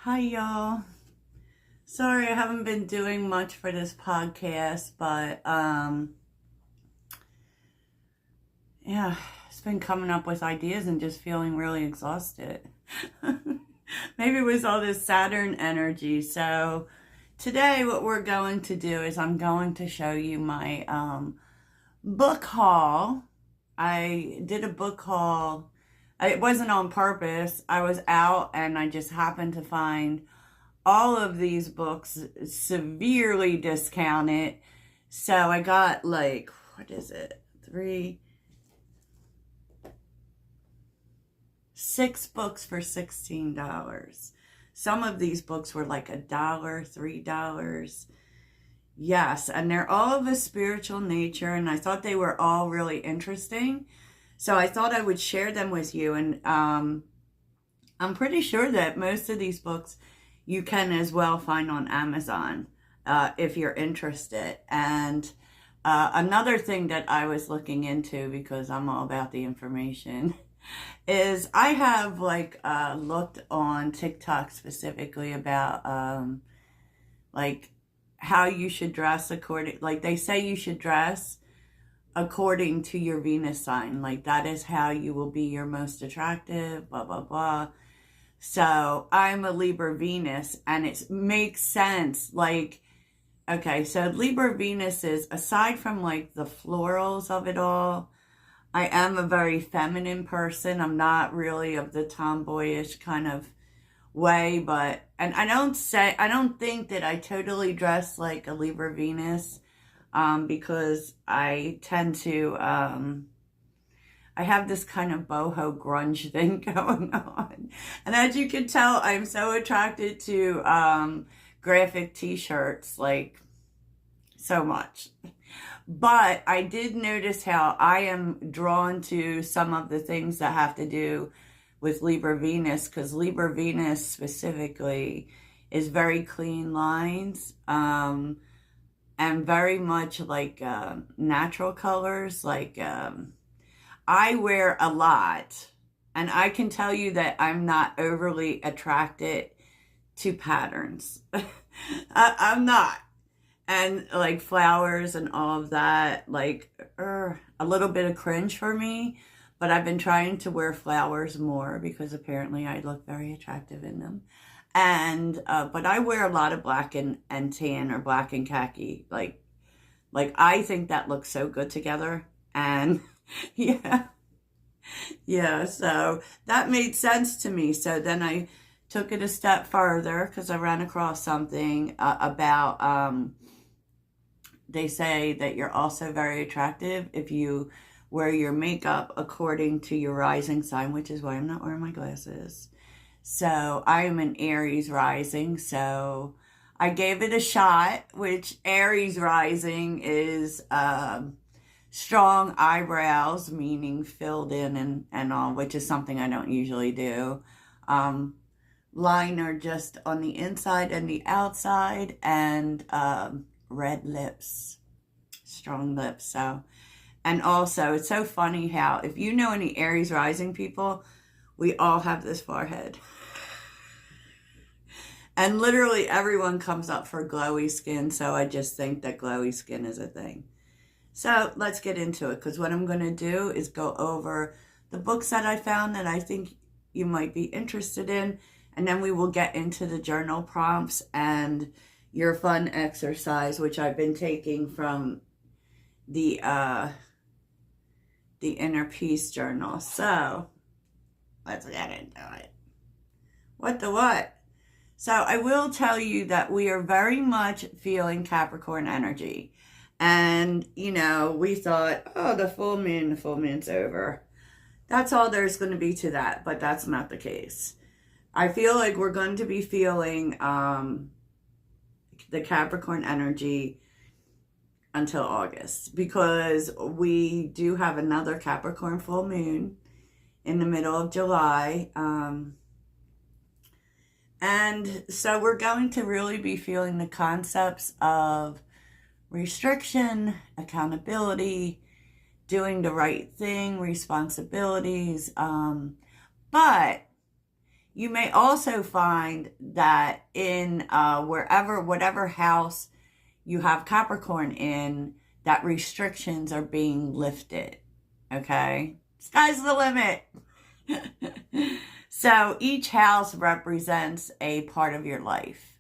Hi, y'all. Sorry, I haven't been doing much for this podcast, but yeah, it's been coming up with ideas and just feeling really exhausted. Maybe it was all this Saturn energy. So today, what we're going to do is I'm going to show you my book haul. I did a book haul. It wasn't on purpose. I was out and I just happened to find all of these books severely discounted. So I got like, what is it? Six books for $16. Some of these books were like $1, $3. Yes, and they're all of a spiritual nature, and I thought they were all really interesting. So I thought I would share them with you, and I'm pretty sure that most of these books you can as well find on Amazon if you're interested. And another thing that I was looking into, because I'm all about the information, is I have looked on TikTok specifically about like how you should dress according, like they say you should dress according to your Venus sign. Like that is how you will be your most attractive, blah, blah, blah. So I'm a Libra Venus, and it makes sense. Like, okay, so Libra Venus is, aside from like the florals of it all, I am a very feminine person. I'm not really of the tomboyish kind of way, but, and I don't think that I totally dress like a Libra Venus, because I tend to, I have this kind of boho grunge thing going on. And as you can tell, I'm so attracted to graphic t-shirts, like so much. But I did notice how I am drawn to some of the things that have to do with Libra Venus, because Libra Venus specifically is very clean lines, and very much like natural colors. Like I wear a lot, and I can tell you that I'm not overly attracted to patterns. I'm not. And like flowers and all of that, like a little bit of cringe for me. But I've been trying to wear flowers more because apparently I look very attractive in them. And but I wear a lot of black and tan, or black and khaki. Like I think that looks so good together. And yeah, yeah. So that made sense to me. So then I took it a step further because I ran across something about they say that you're also very attractive if you wear your makeup according to your rising sign, which is why I'm not wearing my glasses. So I am an Aries rising, so I gave it a shot, which Aries rising is strong eyebrows, meaning filled in and all, which is something I don't usually do. Liner just on the inside and the outside, and red lips, strong lips. So, and also it's so funny how, if you know any Aries rising people, we all have this forehead. And literally everyone comes up for glowy skin, so I just think that glowy skin is a thing. So let's get into it, because what I'm going to do is go over the books that I found that I think you might be interested in, and then we will get into the journal prompts and your fun exercise, which I've been taking from the Inner Peace Journal. So let's get into it. What the what? So I will tell you that we are very much feeling Capricorn energy. And, you know, we thought, oh, the full moon's over. That's all there's going to be to that, but that's not the case. I feel like we're going to be feeling the Capricorn energy until August, because we do have another Capricorn full moon in the middle of July. And so we're going to really be feeling the concepts of restriction, accountability, doing the right thing, responsibilities. But you may also find that in whatever house you have Capricorn in, that restrictions are being lifted. Okay? Sky's the limit. So each house represents a part of your life.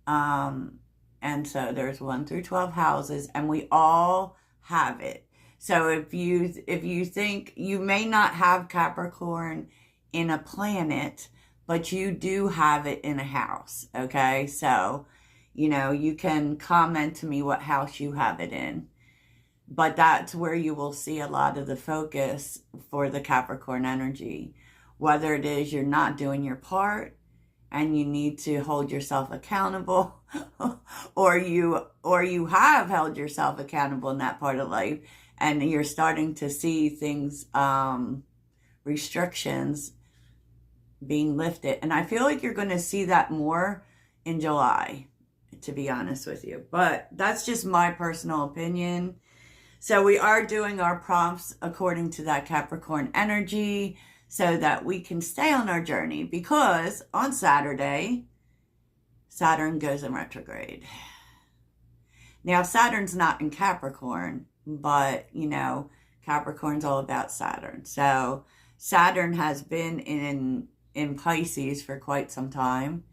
And so there's 1 through 12 houses, and we all have it. So if you think you may not have Capricorn in a planet, but you do have it in a house, okay? So, you can comment to me what house you have it in. But that's where you will see a lot of the focus for the Capricorn energy. Whether it is you're not doing your part and you need to hold yourself accountable, or you have held yourself accountable in that part of life, and you're starting to see things, restrictions being lifted. And I feel like you're going to see that more in July, to be honest with you. But that's just my personal opinion. So we are doing our prompts according to that Capricorn energy so that we can stay on our journey, because on Saturday, Saturn goes in retrograde. Now, Saturn's not in Capricorn, but, Capricorn's all about Saturn. So Saturn has been in Pisces for quite some time,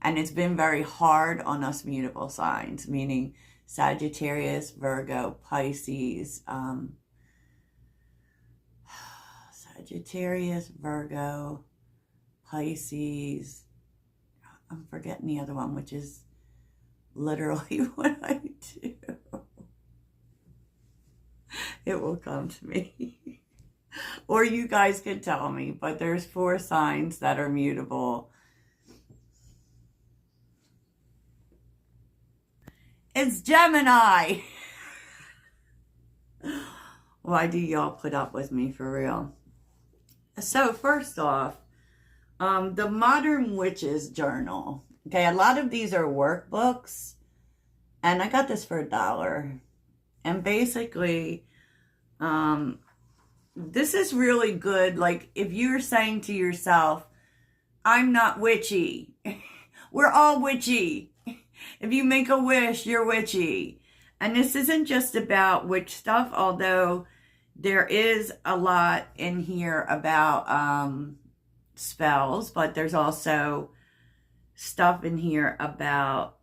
and it's been very hard on us mutable signs, meaning Sagittarius, Virgo, Pisces, Sagittarius, Virgo, Pisces. I'm forgetting the other one, which is literally what I do. It will come to me. Or you guys can tell me, but there's 4 signs that are mutable. It's Gemini. Why do y'all put up with me, for real? So first off, the Modern Witches Journal. Okay, a lot of these are workbooks, and I got this for $1. And basically, this is really good. Like, if you're saying to yourself, I'm not witchy. We're all witchy. If you make a wish, you're witchy. And this isn't just about witch stuff, although there is a lot in here about spells, but there's also stuff in here about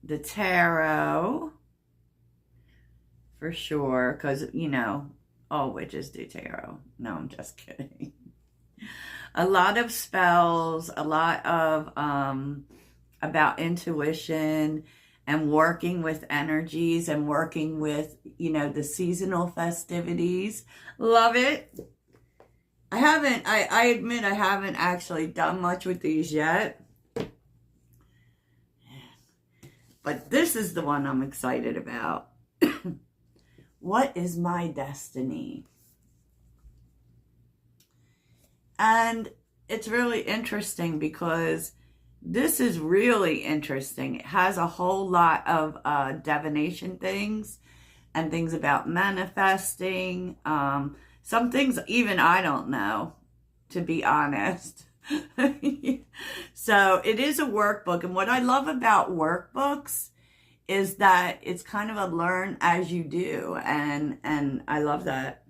the tarot, for sure, because, all witches do tarot. No, I'm just kidding. A lot of spells, a lot of about intuition and working with energies and working with, the seasonal festivities. Love it. I admit I haven't actually done much with these yet. But this is the one I'm excited about. What is my destiny? And it's really interesting because this is really interesting. It has a whole lot of divination things and things about manifesting. Some things even I don't know, to be honest. So it is a workbook. And what I love about workbooks is that it's kind of a learn as you do. And I love that.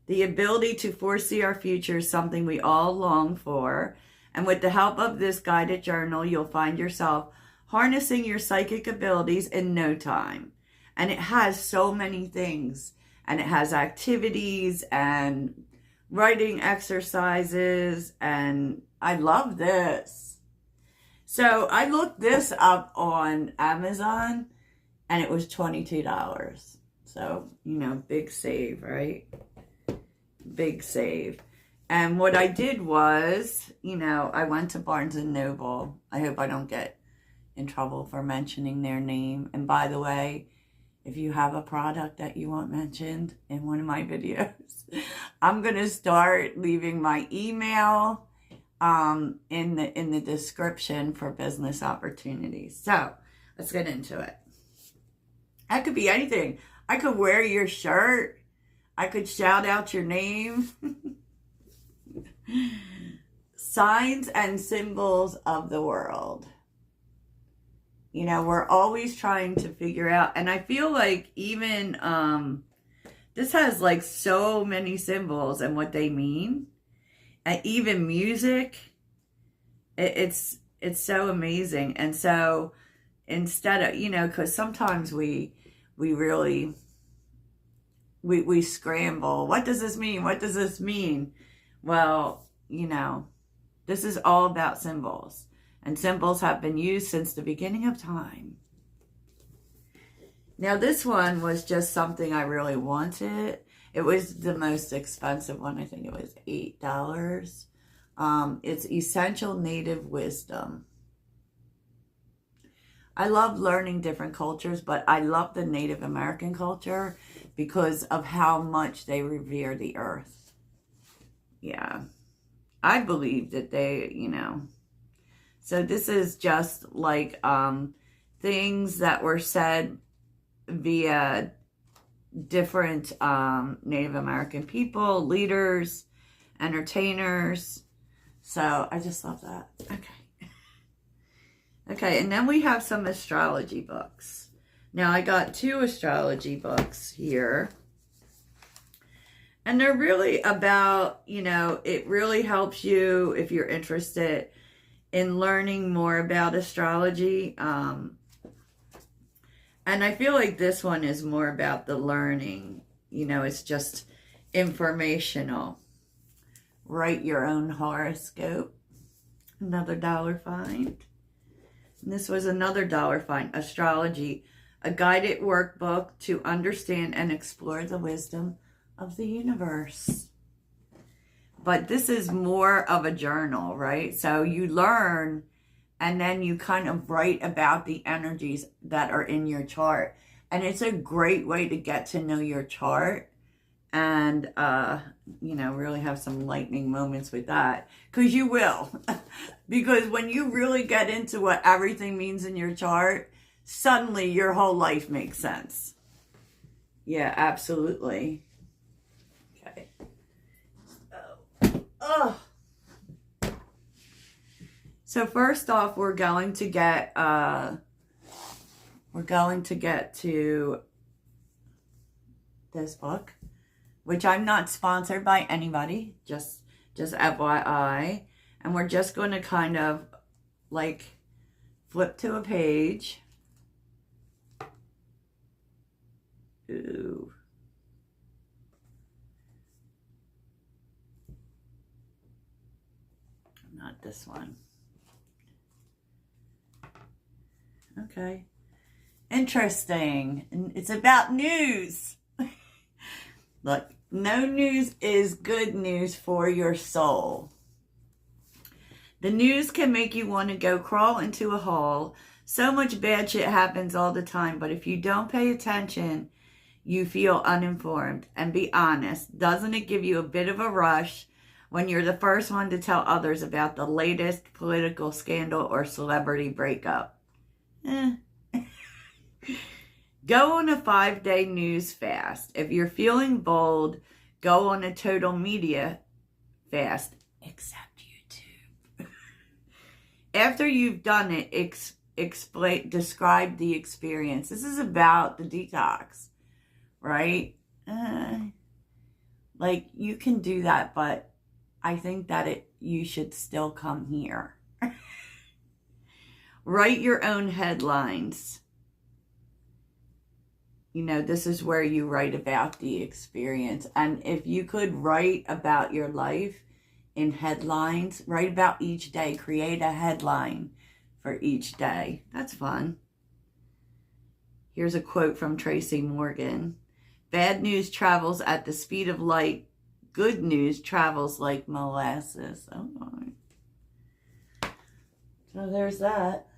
The ability to foresee our future is something we all long for. And with the help of this guided journal, you'll find yourself harnessing your psychic abilities in no time. And it has so many things. And it has activities and writing exercises. And I love this. So I looked this up on Amazon, and it was $22. So, big save, right? Big save. And what I did was, I went to Barnes & Noble. I hope I don't get in trouble for mentioning their name. And by the way, if you have a product that you want mentioned in one of my videos, I'm going to start leaving my email in the description for business opportunities. So let's get into it. That could be anything. I could wear your shirt. I could shout out your name. signs and symbols of the world. You know, we're always trying to figure out, and I feel like even this has like so many symbols and what they mean, and even music. It's so amazing. And so instead of, you know, because sometimes we really we scramble. What does this mean? What does this mean? Well, you know, this is all about symbols. And symbols have been used since the beginning of time. Now, this one was just something I really wanted. It was the most expensive one. I think it was $8. It's Essential Native Wisdom. I love learning different cultures, but I love the Native American culture because of how much they revere the earth. Yeah. I believe that they, you know. So this is just like things that were said via different Native American people, leaders, entertainers. So I just love that. Okay. Okay, and then we have some astrology books. Now I got 2 astrology books here. And they're really about, you know, it really helps you if you're interested in learning more about astrology. And I feel like this one is more about the learning. You know, it's just informational. Write your own horoscope. Another dollar find. And this was another dollar find. Astrology, a guided workbook to understand and explore the wisdom of the universe. But this is more of a journal, right? So you learn and then you kind of write about the energies that are in your chart. And it's a great way to get to know your chart and, you know, really have some lightning moments with that. Because you will. Because when you really get into what everything means in your chart, suddenly your whole life makes sense. Yeah, absolutely. Okay. Oh. So first off, we're going to get to this book, which I'm not sponsored by anybody, just FYI. And we're just going to kind of like flip to a page. Ooh. Not this one. Okay. Interesting. It's about news. Look, no news is good news for your soul. The news can make you want to go crawl into a hole. So much bad shit happens all the time, but if you don't pay attention, you feel uninformed. And be honest, doesn't it give you a bit of a rush when you're the first one to tell others about the latest political scandal or celebrity breakup? Go on a 5-day news fast. If you're feeling bold, go on a total media fast, except YouTube. After you've done it, describe the experience. This is about the detox, right? Like, you can do that, but I think that you should still come here. Write your own headlines. You know, this is where you write about the experience. And if you could write about your life in headlines, write about each day. Create a headline for each day. That's fun. Here's a quote from Tracy Morgan. Bad news travels at the speed of light. Good news travels like molasses. Oh my. So there's that.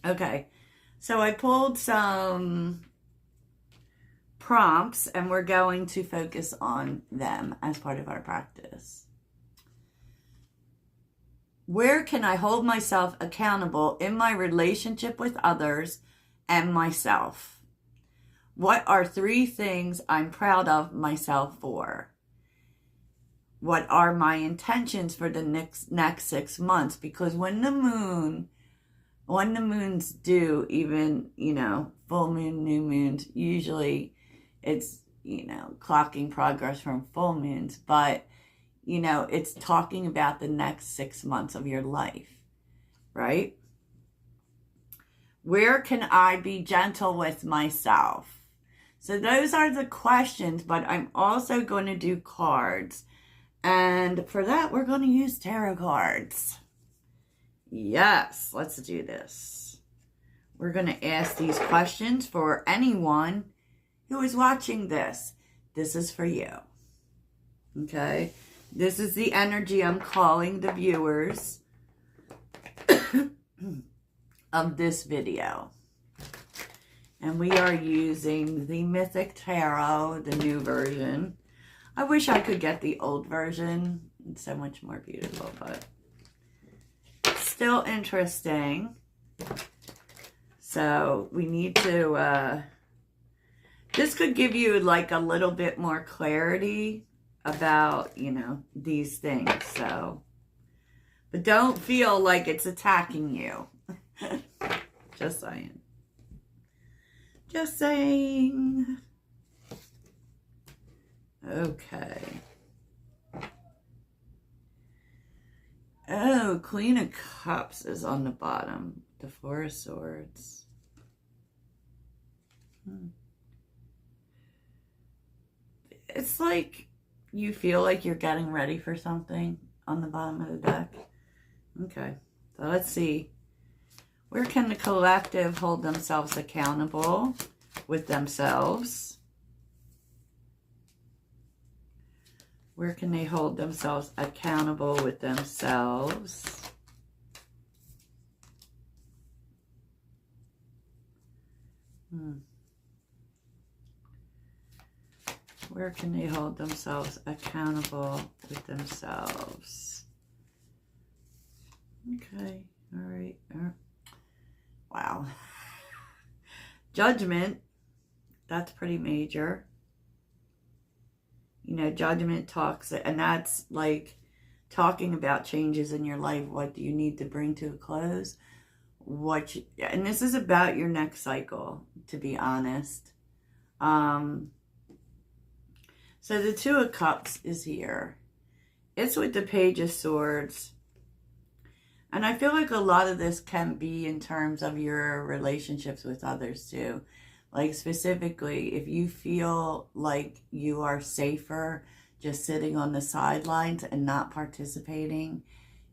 Okay. So I pulled some prompts and we're going to focus on them as part of our practice. Where can I hold myself accountable in my relationship with others and myself? What are 3 things I'm proud of myself for? what are my intentions for the next 6 months? Because when the moons do, even, full moon, new moons, usually it's, clocking progress from full moons, but, it's talking about the next 6 months of your life, right? Where can I be gentle with myself? So those are the questions, but I'm also going to do cards. And for that, we're going to use tarot cards. Yes, let's do this. We're going to ask these questions for anyone who is watching this. This is for you. Okay? This is the energy I'm calling the viewers of this video. And we are using the Mythic Tarot, the new version. I wish I could get the old version. It's so much more beautiful, but still interesting. So we need to, this could give you like a little bit more clarity about, these things. So, but don't feel like it's attacking you. Just saying. Just saying. Okay. Oh, Queen of Cups is on the bottom. The Four of Swords. It's like you feel like you're getting ready for something on the bottom of the deck. Okay. So let's see. Where can the collective hold themselves accountable with themselves? Where can they hold themselves accountable with themselves? Where can they hold themselves accountable with themselves? Okay, all right. Wow. Judgment, that's pretty major. Judgment talks, and that's like talking about changes in your life. What do you need to bring to a close? And this is about your next cycle, to be honest. So the Two of Cups is here. It's with the Page of Swords. And I feel like a lot of this can be in terms of your relationships with others too. Like specifically, if you feel like you are safer just sitting on the sidelines and not participating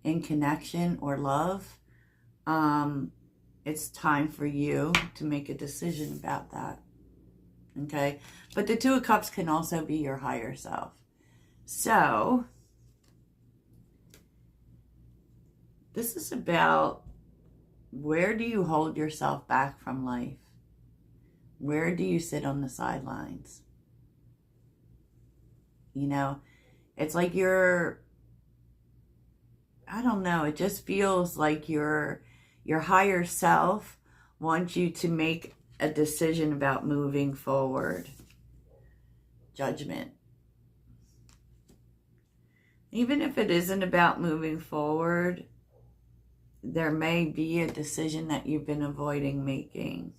in connection or love, it's time for you to make a decision about that. Okay? But the Two of Cups can also be your higher self. So, this is about, where do you hold yourself back from life? Where do you sit on the sidelines? It's like I don't know, it just feels like your higher self wants you to make a decision about moving forward. Judgment. Even if it isn't about moving forward, there may be a decision that you've been avoiding making.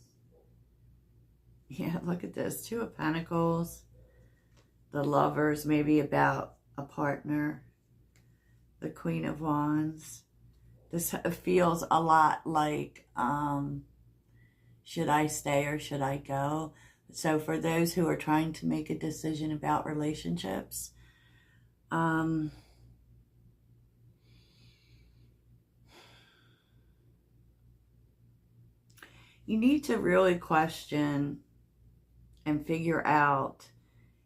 Yeah, look at this. Two of Pentacles. The Lovers, maybe about a partner. The Queen of Wands. This feels a lot like, should I stay or should I go? So for those who are trying to make a decision about relationships, you need to really question and figure out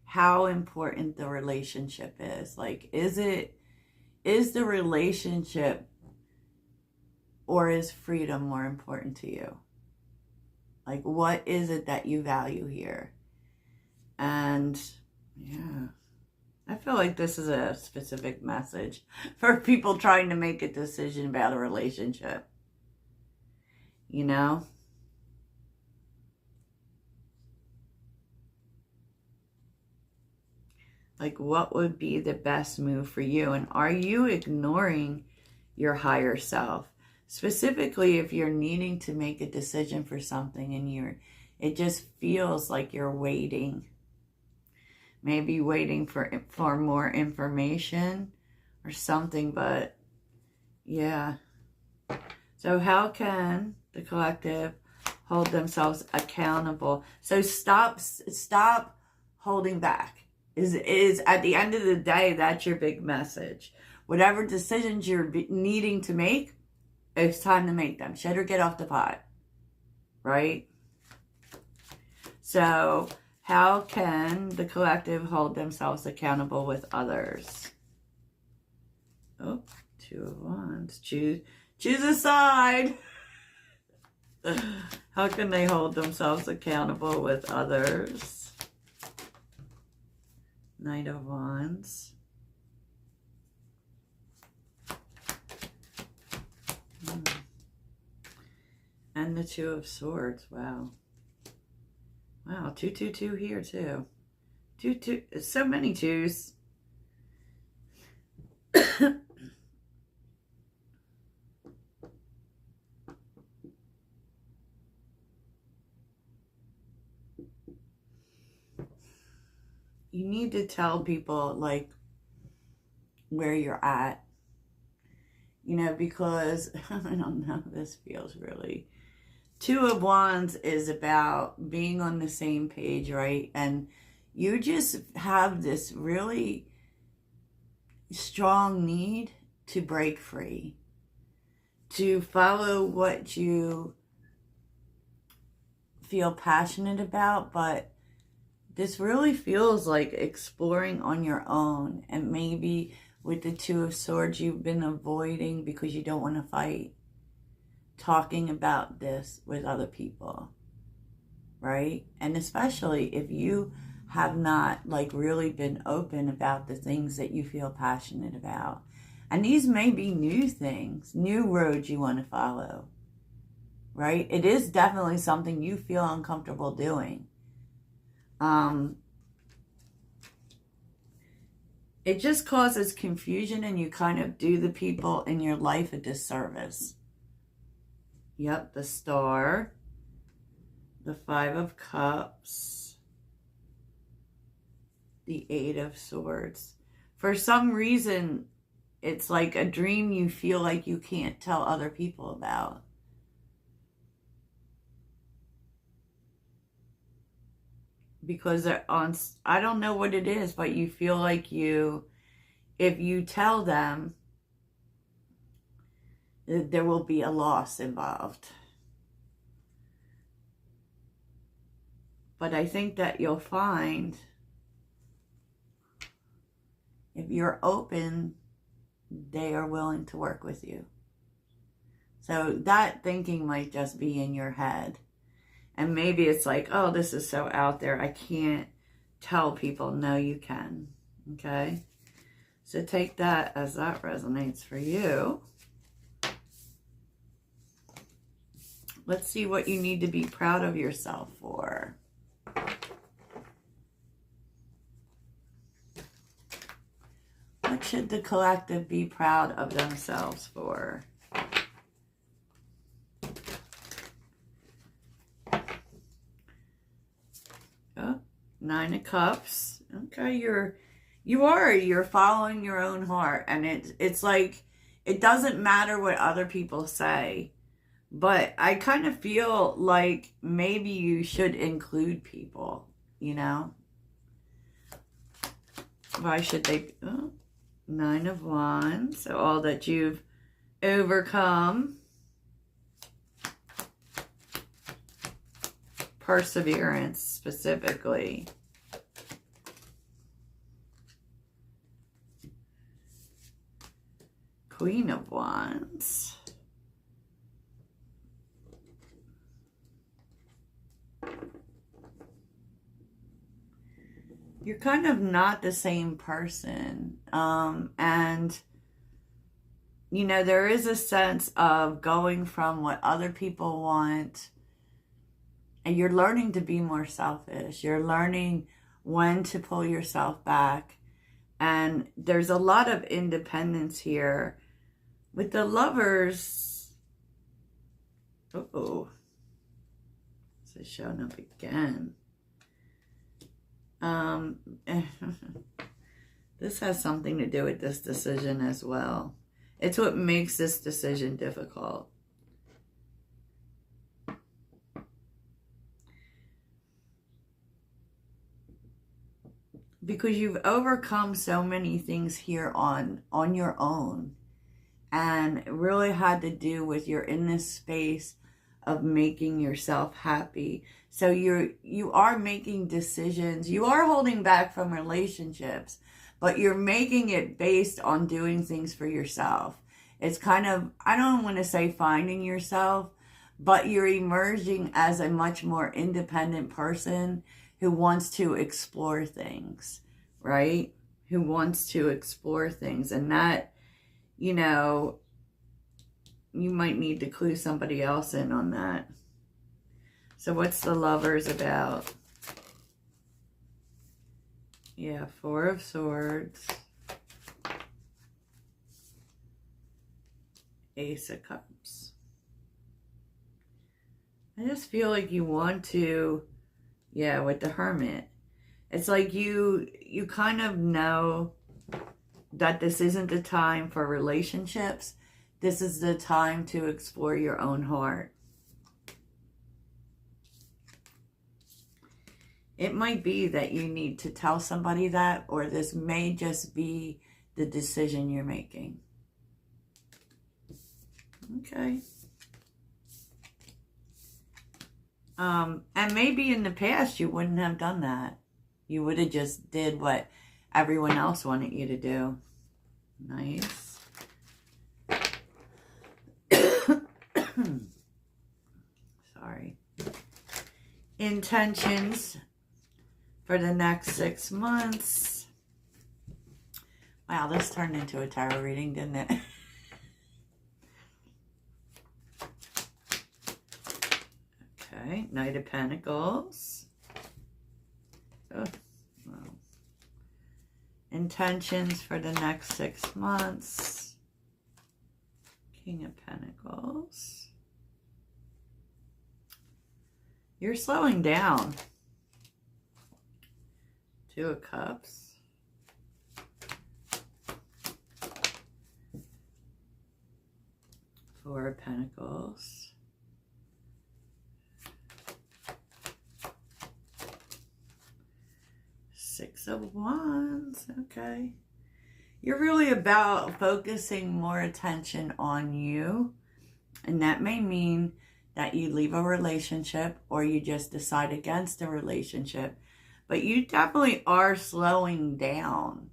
how important the relationship is. Like, is the relationship or is freedom more important to you? Like, what is it that you value here? And yeah, I feel like this is a specific message for people trying to make a decision about a relationship. Like, what would be the best move for you? And are you ignoring your higher self? Specifically, if you're needing to make a decision for something and it just feels like you're waiting. Maybe waiting for more information or something, but yeah. So how can the collective hold themselves accountable? So stop holding back. Is at the end of the day, that's your big message. Whatever decisions you're needing to make, it's time to make them. Shut or get off the pot, right? So how can the collective hold themselves accountable with others? Oh, 2 of Wands. Choose a side. How can they hold themselves accountable with others? Knight of Wands. And the 2 of Swords. Wow. Wow, 2 here too. 2. So many 2s. You need to tell people, like, where you're at. You know, because, I don't know, this feels really... 2 of Wands is about being on the same page, right? And you just have this really strong need to break free, to follow what you feel passionate about, but this really feels like exploring on your own. And maybe with the 2 of Swords, you've been avoiding because you don't want to fight talking about this with other people, right? And especially if you have not, like, really been open about the things that you feel passionate about. And these may be new things, new roads you want to follow, right? It is definitely something you feel uncomfortable doing. It just causes confusion, and you kind of do the people in your life a disservice. Yep, the Star, the 5 of Cups, the 8 of Swords. For some reason, it's like a dream you feel like you can't tell other people about. Because I don't know what it is, but you feel like if you tell them, there will be a loss involved. But I think that you'll find, if you're open, they are willing to work with you. So that thinking might just be in your head. And maybe it's like, oh, this is so out there, I can't tell people. No, you can. Okay? So take that as that resonates for you. Let's see what you need to be proud of yourself for. What should the collective be proud of themselves for? Oh, 9 of Cups. Okay, you're following your own heart, and it's like, it doesn't matter what other people say. But I kind of feel like maybe you should include people, you know? Why should they? Oh, 9 of Wands. So all that you've overcome. Perseverance, specifically. Queen of Wands. You're kind of not the same person. And, you know, there is a sense of going from what other people want, and you're learning to be more selfish. You're learning when to pull yourself back And there's a lot of independence here. With the Lovers, uh-oh, this is showing up again. This has something to do with this decision as well. It's what makes this decision difficult. Because you've overcome so many things here on your own. And it really had to do with you're in this space of making yourself happy. So you are making decisions. You are holding back from relationships, but you're making it based on doing things for yourself. It's kind of, I don't want to say finding yourself, but you're emerging as a much more independent person who wants to explore things, right? Who wants to explore things. And that, you know, you might need to clue somebody else in on that. So what's the Lovers about? Yeah, Four of Swords. Ace of Cups. I just feel like you want to, yeah, with the Hermit. It's like you kind of know that this isn't the time for relationships. This is the time to explore your own heart. It might be that you need to tell somebody that, or this may just be the decision you're making. Okay. And maybe in the past you wouldn't have done that. You would have just did what everyone else wanted you to do. Nice. Sorry. Intentions for the next 6 months. Wow, this turned into a tarot reading, didn't it? Okay, Knight of Pentacles. Oh, wow. Intentions for the next 6 months. King of Pentacles. You're slowing down. Two of Cups. Four of Pentacles. Six of Wands. Okay. You're really about focusing more attention on you. And that may mean that you leave a relationship or you just decide against a relationship. But you definitely are slowing down.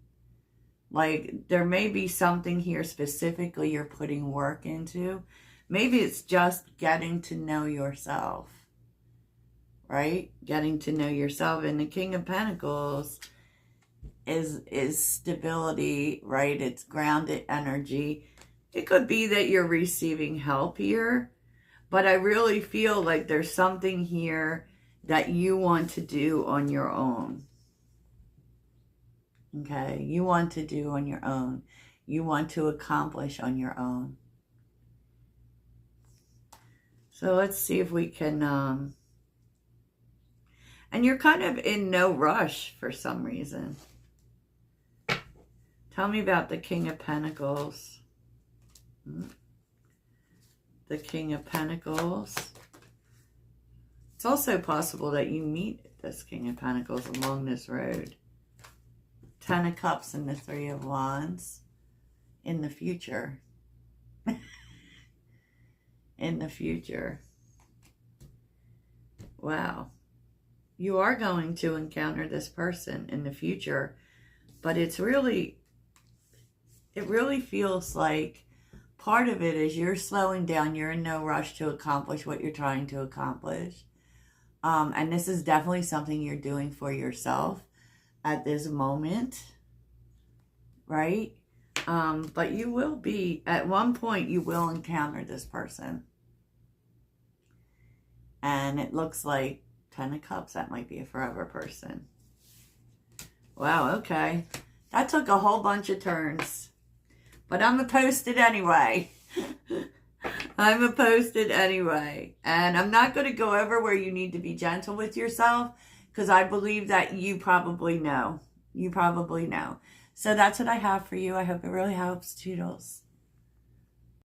Like, there may be something here specifically you're putting work into. Maybe it's just getting to know yourself. Right? Getting to know yourself. And the King of Pentacles is stability, right? It's grounded energy. It could be that you're receiving help here, but I really feel like there's something here that you want to do on your own. Okay? You want to do on your own. You want to accomplish on your own. So let's see if we can... And you're kind of in no rush for some reason. Tell me about the King of Pentacles. The King of Pentacles. It's also possible that you meet this King of Pentacles along this road. Ten of Cups and the Three of Wands. In the future. In the future. Wow. You are going to encounter this person in the future, but it really feels like part of it is you're slowing down. You're in no rush to accomplish what you're trying to accomplish. And this is definitely something you're doing for yourself at this moment, right? But you will be, at one point, you will encounter this person. And it looks like Ten of Cups, that might be a forever person. Wow, okay. That took a whole bunch of turns. But I'm going to post it anyway. I'm going to post it anyway. And I'm not going to go over where you need to be gentle with yourself, because I believe that you probably know. You probably know. So that's what I have for you. I hope it really helps. Toodles.